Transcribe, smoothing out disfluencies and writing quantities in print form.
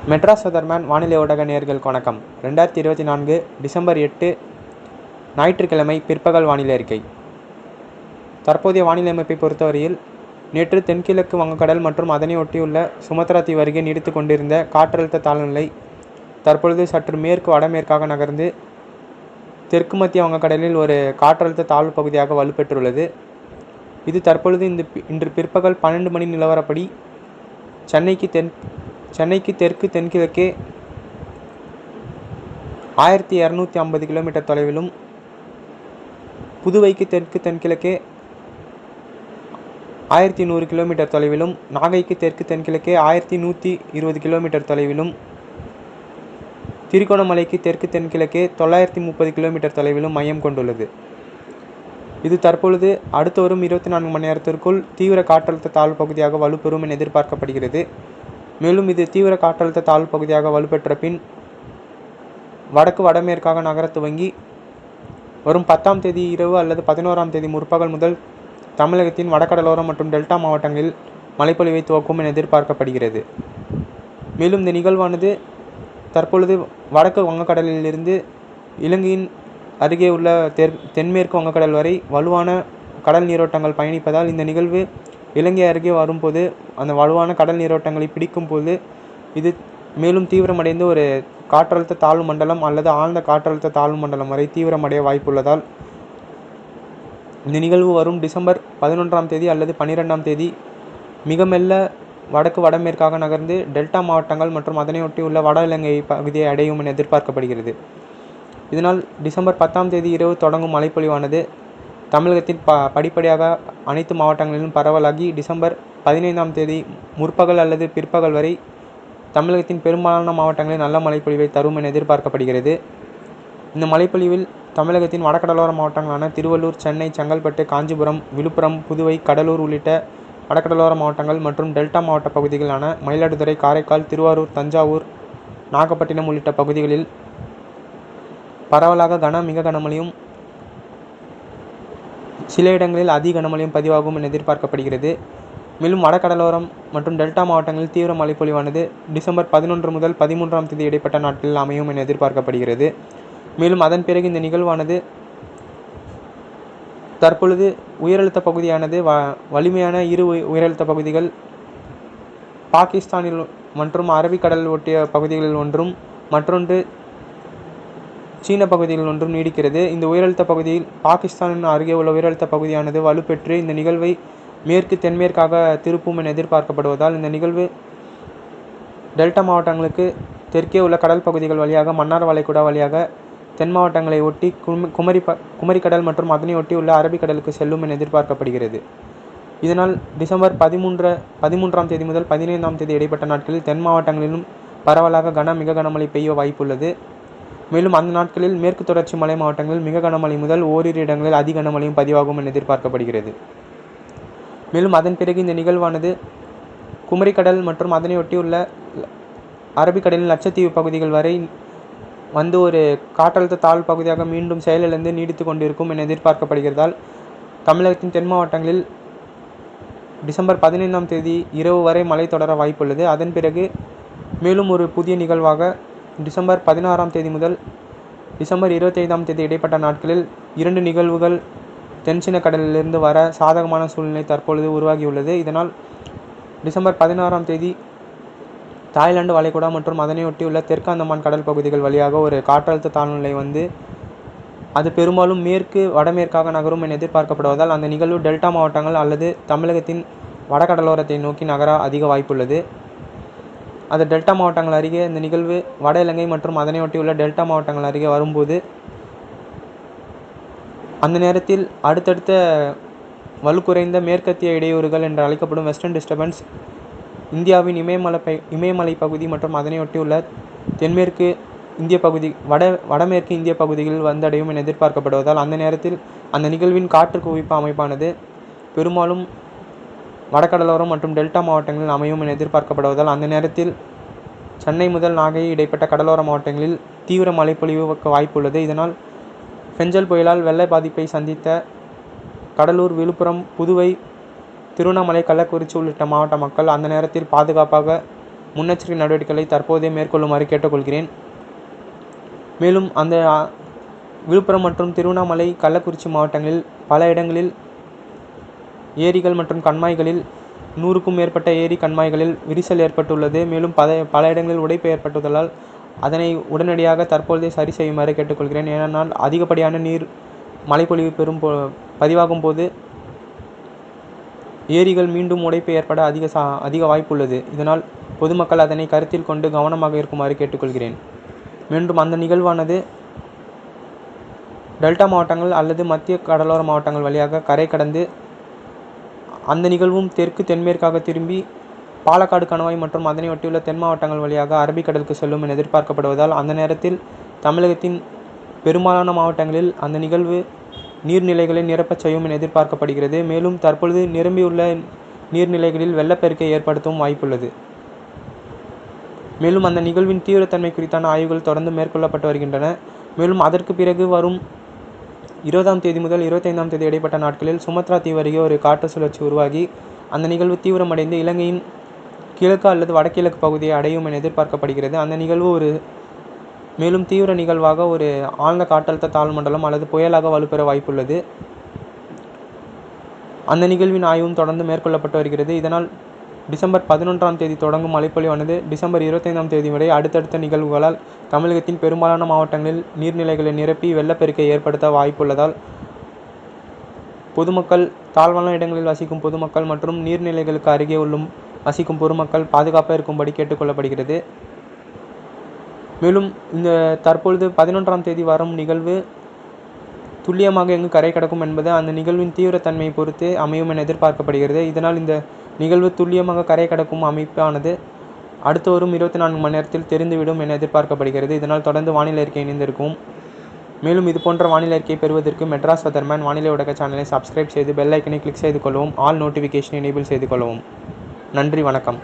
Madras weatherman வானிலை ஊடக நேயர்களுக்கு வணக்கம். 2024 டிசம்பர் 8 ஞாயிற்றுக்கிழமை பிற்பகல் வானிலை அறிக்கை. தற்போதைய வானிலை அமைப்பை பொறுத்தவரையில் நேற்று தென்கிழக்கு வங்கக்கடல் மற்றும் அதனை ஒட்டியுள்ள சுமத்ரா தீவு அருகே நீடித்து கொண்டிருந்த காற்றழுத்த தாழ்வுநிலை தற்பொழுது சற்று மேற்கு வடமேற்காக நகர்ந்து தெற்கு மத்திய வங்கக்கடலில் ஒரு காற்றழுத்த தாழ்வு பகுதியாக வலுப்பெற்றுள்ளது. இது தற்பொழுது இன்று பிற்பகல் 12 மணி நிலவரப்படி சென்னைக்கு தெற்கு தென்கிழக்கே 1250 கிலோமீட்டர் தொலைவிலும், புதுவைக்கு தெற்கு தென்கிழக்கே 1100 கிலோமீட்டர் தொலைவிலும், நாகைக்கு தெற்கு தென்கிழக்கே 1120 கிலோமீட்டர் தொலைவிலும், திருகோணமலைக்கு தெற்கு தென்கிழக்கே 930 கிலோமீட்டர் தொலைவிலும் மையம் கொண்டுள்ளது. இது தற்பொழுது அடுத்து வரும் 24 மணி நேரத்திற்குள் தீவிர காற்றழுத்த தாழ்வு பகுதியாக வலுப்பெறும் என எதிர்பார்க்கப்படுகிறது. மேலும் இது தீவிர காற்றழுத்த தாழ்வு பகுதியாக வலுப்பெற்ற பின் வடக்கு வடமேற்காக நகர துவங்கி வரும் 10ஆம் தேதி இரவு அல்லது 11ஆம் தேதி முற்பகல் முதல் தமிழகத்தின் வடகடலோரம் மற்றும் டெல்டா மாவட்டங்களில் மழைப்பொழிவை துவக்கும் என எதிர்பார்க்கப்படுகிறது. மேலும் இந்த நிகழ்வானது தற்பொழுது வடக்கு வங்கக்கடலிலிருந்து இலங்கையின் அருகே உள்ள தென்மேற்கு வங்கக்கடல் வரை வலுவான கடல் நீரோட்டங்கள் பயணிப்பதால் இந்த நிகழ்வு இலங்கை அருகே வரும்போது அந்த வலுவான கடல் நீரோட்டங்களை பிடிக்கும் போது இது மேலும் தீவிரமடைந்து ஒரு காற்றழுத்த தாழ்வு மண்டலம் அல்லது ஆழ்ந்த காற்றழுத்த தாழ்வு மண்டலம் வரை தீவிரமடைய வாய்ப்புள்ளதால் இந்த நிகழ்வு வரும் டிசம்பர் 11ஆம் தேதி அல்லது 12ஆம் தேதி மிக மெல்ல வடக்கு வடமேற்காக நகர்ந்து டெல்டா மாவட்டங்கள் மற்றும் அதனையொட்டியுள்ள வட இலங்கை பகுதியை அடையும் என எதிர்பார்க்கப்படுகிறது. இதனால் டிசம்பர் 10ஆம் தேதி இரவு தொடங்கும் மழைப்பொழிவானது தமிழகத்தின் படிப்படியாக அனைத்து மாவட்டங்களிலும் பரவலாகி டிசம்பர் 15ஆம் தேதி முற்பகல் அல்லது பிற்பகல் வரை தமிழகத்தின் பெரும்பாலான மாவட்டங்களில் நல்ல மழைப்பொழிவை தரும் என எதிர்பார்க்கப்படுகிறது. இந்த மழைப்பொழிவில் தமிழகத்தின் வடகடலோர மாவட்டங்களான திருவள்ளூர், சென்னை, செங்கல்பட்டு, காஞ்சிபுரம், விழுப்புரம், புதுவை, கடலூர் உள்ளிட்ட வடகடலோர மாவட்டங்கள் மற்றும் டெல்டா மாவட்ட பகுதிகளான மயிலாடுதுறை, காரைக்கால், திருவாரூர், தஞ்சாவூர், நாகப்பட்டினம் உள்ளிட்ட பகுதிகளில் பரவலாக மிக கனமழையும் சில இடங்களில் அதி கனமழையும் பதிவாகும் என எதிர்பார்க்கப்படுகிறது. மேலும் வடகடலோரம் மற்றும் டெல்டா மாவட்டங்களில் தீவிர மழைப்பொழிவானது டிசம்பர் 11 முதல் 13ஆம் தேதி இடைப்பட்ட நாட்களில் அமையும் என எதிர்பார்க்கப்படுகிறது. மேலும் அதன் பிறகு இந்த நிகழ்வானது தற்பொழுது உயரழுத்த பகுதியானது வலிமையான இரு உயரழுத்த பகுதிகள் பாகிஸ்தானில் மற்றும் அரபிக்கடல் ஒட்டிய பகுதிகளில் ஒன்றும் மற்றொன்று சீன பகுதியில் ஒன்றும் நீடிக்கிறது. இந்த உயரழுத்த பகுதியில் பாகிஸ்தானின் அருகே உள்ள உயரழுத்த பகுதியானது வலுப்பெற்று இந்த நிகழ்வை மேற்கு தென்மேற்காக திருப்பும் என எதிர்பார்க்கப்படுவதால் இந்த நிகழ்வு டெல்டா மாவட்டங்களுக்கு தெற்கே உள்ள கடல் பகுதிகள் வழியாக மன்னார் வளைகுடா வழியாக தென் மாவட்டங்களை ஒட்டி குமரிக்கடல் மற்றும் அதனை ஒட்டி உள்ள அரபிக்கடலுக்கு செல்லும் என எதிர்பார்க்கப்படுகிறது. இதனால் டிசம்பர் 13ஆம் தேதி முதல் 15ஆம் தேதி இடைப்பட்ட நாட்களில் தென் மாவட்டங்களிலும் பரவலாக மிக கனமழை பெய்ய வாய்ப்புள்ளது. மேலும் அந்த நாட்களில் மேற்கு தொடர்ச்சி மலை மாவட்டங்களில் மிக கனமழை முதல் ஓரிரு இடங்களில் அதி கனமழையும் பதிவாகும் என எதிர்பார்க்கப்படுகிறது. மேலும் அதன் பிறகு இந்த நிகழ்வானது குமரிக்கடல் மற்றும் அதனையொட்டியுள்ள அரபிக்கடலின் லட்சத்தீவு பகுதிகள் வரை வந்து ஒரு காற்றழுத்த தாழ்வு பகுதியாக மீண்டும் செயலிழந்து நீடித்து கொண்டிருக்கும் என எதிர்பார்க்கப்படுகிறதால் தமிழகத்தின் தென் மாவட்டங்களில் டிசம்பர் 15ஆம் தேதி இரவு வரை மழை தொடர வாய்ப்புள்ளது. அதன் பிறகு மேலும் ஒரு புதிய நிகழ்வாக டிசம்பர் 16ஆம் தேதி முதல் டிசம்பர் 25ஆம் தேதி இடைப்பட்ட நாட்களில் 2 நிகழ்வுகள் தென்சீன கடலிலிருந்து வர சாதகமான சூழ்நிலை தற்பொழுது உருவாகியுள்ளது. இதனால் டிசம்பர் 16ஆம் தேதி தாய்லாந்து வளைகுடா மற்றும் அதனையொட்டியுள்ள தெற்கு அந்தமான் கடல் பகுதிகள் வழியாக ஒரு காற்றழுத்த தாழ்வுநிலை வந்து அது பெரும்பாலும் மேற்கு வடமேற்காக நகரும் என எதிர்பார்க்கப்படுவதால் அந்த நிகழ்வு டெல்டா மாவட்டங்கள் அல்லது தமிழகத்தின் வடகடலோரத்தை நோக்கி நகர அதிக வாய்ப்புள்ளது. அது டெல்டா மாவட்டங்கள் அருகே இந்த நிகழ்வு வட இலங்கை மற்றும் அதனையொட்டியுள்ள டெல்டா மாவட்டங்கள் அருகே வரும்போது அந்த நேரத்தில் அடுத்தடுத்த வலுக்குறைந்த மேற்கத்திய இடையூறுகள் என்று அழைக்கப்படும் வெஸ்டர்ன் டிஸ்டர்பன்ஸ் இந்தியாவின் இமயமலை பகுதி மற்றும் அதனையொட்டியுள்ள தென்மேற்கு இந்திய பகுதி வடமேற்கு இந்திய பகுதிகளில் வந்தடையும் என எதிர்பார்க்கப்படுவதால் அந்த நேரத்தில் அந்த நிகழ்வின் காற்று குவிப்பு அமைப்பானது பெரும்பாலும் வடகடலோரம் மற்றும் டெல்டா மாவட்டங்களில் அமையும் என எதிர்பார்க்கப்படுவதால் அந்த நேரத்தில் சென்னை முதல் நாகை இடைப்பட்ட கடலோர மாவட்டங்களில் தீவிர மழைப்பொழிவுக்கு வாய்ப்புள்ளது. இதனால் பெஞ்சல் புயலால் வெள்ள பாதிப்பை சந்தித்த கடலூர், விழுப்புரம், புதுவை, திருவண்ணாமலை, கள்ளக்குறிச்சி உள்ளிட்ட மாவட்ட மக்கள் அந்த நேரத்தில் பாதுகாப்பாக முன்னெச்சரிக்கை நடவடிக்கைகளை தற்போதே மேற்கொள்ளுமாறு கேட்டுக்கொள்கிறேன். மேலும் அந்த விழுப்புரம் மற்றும் திருவண்ணாமலை, கள்ளக்குறிச்சி மாவட்டங்களில் பல இடங்களில் ஏரிகள் மற்றும் கண்மாய்களில் 100க்கும் மேற்பட்ட ஏரி கண்மாய்களில் விரிசல் ஏற்பட்டுள்ளது. மேலும் பல இடங்களில் உடைப்பு ஏற்பட்டுள்ளதால் அதனை உடனடியாக தற்பொழுதே சரி செய்யுமாறு கேட்டுக்கொள்கிறேன். ஏனென்றால் அதிகப்படியான நீர் மழைப்பொழிவு பதிவாகும் போது ஏரிகள் மீண்டும் உடைப்பு ஏற்பட அதிக வாய்ப்புள்ளது. இதனால் பொதுமக்கள் அதனை கருத்தில் கொண்டு கவனமாக இருக்குமாறு கேட்டுக்கொள்கிறேன். மீண்டும் அந்த நிகழ்வானது டெல்டா மாவட்டங்கள் அல்லது மத்திய கடலோர மாவட்டங்கள் வழியாக கரை கடந்து அந்த நிகழ்வும் தென்மேற்காக திரும்பி பாலக்காடு, கணவாய் மற்றும் அதனை ஒட்டியுள்ள தென் மாவட்டங்கள் வழியாக அரபிக்கடலுக்கு செல்லும் என எதிர்பார்க்கப்படுவதால் அந்த நேரத்தில் தமிழகத்தின் பெரும்பாலான மாவட்டங்களில் அந்த நிகழ்வு நீர்நிலைகளை நிரப்பச் செய்யும் என எதிர்பார்க்கப்படுகிறது. மேலும் தற்பொழுது நிரம்பியுள்ள நீர்நிலைகளில் வெள்ளப்பெருக்கை ஏற்படுத்தவும் வாய்ப்புள்ளது. மேலும் அந்த நிகழ்வின் தீவிரத்தன்மை குறித்தான ஆய்வுகள் தொடர்ந்து மேற்கொள்ளப்பட்டு வருகின்றன. மேலும் அதற்கு பிறகு வரும் 20ஆம் தேதி முதல் 25ஆம் தேதி இடைப்பட்ட நாட்களில் சுமத்ரா தீவு அருகே ஒரு காற்று சுழற்சி உருவாகி அந்த நிகழ்வு தீவிரமடைந்து இலங்கையின் கிழக்கு அல்லது வடகிழக்கு பகுதியை அடையும் என எதிர்பார்க்கப்படுகிறது. அந்த நிகழ்வு மேலும் தீவிர நிகழ்வாக ஒரு ஆழ்ந்த காற்றழுத்த தாழ்வு மண்டலம் அல்லது புயலாக வலுப்பெற வாய்ப்புள்ளது. அந்த நிகழ்வின் ஆய்வும் தொடர்ந்து மேற்கொள்ளப்பட்டு வருகிறது. இதனால் டிசம்பர் 11ஆம் தேதி தொடங்கும் மழைப்பொழிவானது டிசம்பர் 25ஆம் தேதி வரை அடுத்தடுத்த நிகழ்வுகளால் தமிழகத்தின் பெரும்பாலான மாவட்டங்களில் நீர்நிலைகளை நிரப்பி வெள்ளப்பெருக்கை ஏற்படுத்த வாய்ப்புள்ளதால் பொதுமக்கள், தாழ்வான இடங்களில் வசிக்கும் பொதுமக்கள் மற்றும் நீர்நிலைகளுக்கு அருகே வசிக்கும் பொதுமக்கள் பாதுகாப்பாக இருக்கும்படி கேட்டுக்கொள்ளப்படுகிறது. மேலும் இந்த தற்பொழுது 11ஆம் தேதி வரும் நிகழ்வு துல்லியமாக எங்கு கரை கடக்கும் என்பது அந்த நிகழ்வின் தீவிரத்தன்மையை பொறுத்து அமையும் என எதிர்பார்க்கப்படுகிறது. இதனால் இந்த நிகழ்வு துல்லியமாக கரை கடக்கும் அமைப்பானது அடுத்து வரும் 24 மணி நேரத்தில் தெரிந்துவிடும் என எதிர்பார்க்கப்படுகிறது. இதனால் தொடர்ந்து வானிலை அறிக்கை இணைந்திருக்கும். மேலும் இதுபோன்ற வானிலை அறிக்கை பெறுவதற்கு மெட்ராஸ் வெதர்மேன் வானிலை ஊடக சேனலை சப்ஸ்கிரைப் செய்து பெல் ஐக்கனை கிளிக் செய்து கொள்ளவும். ஆல் நோட்டிஃபிகேஷனை எனேபிள் செய்து கொள்ளவும். நன்றி, வணக்கம்.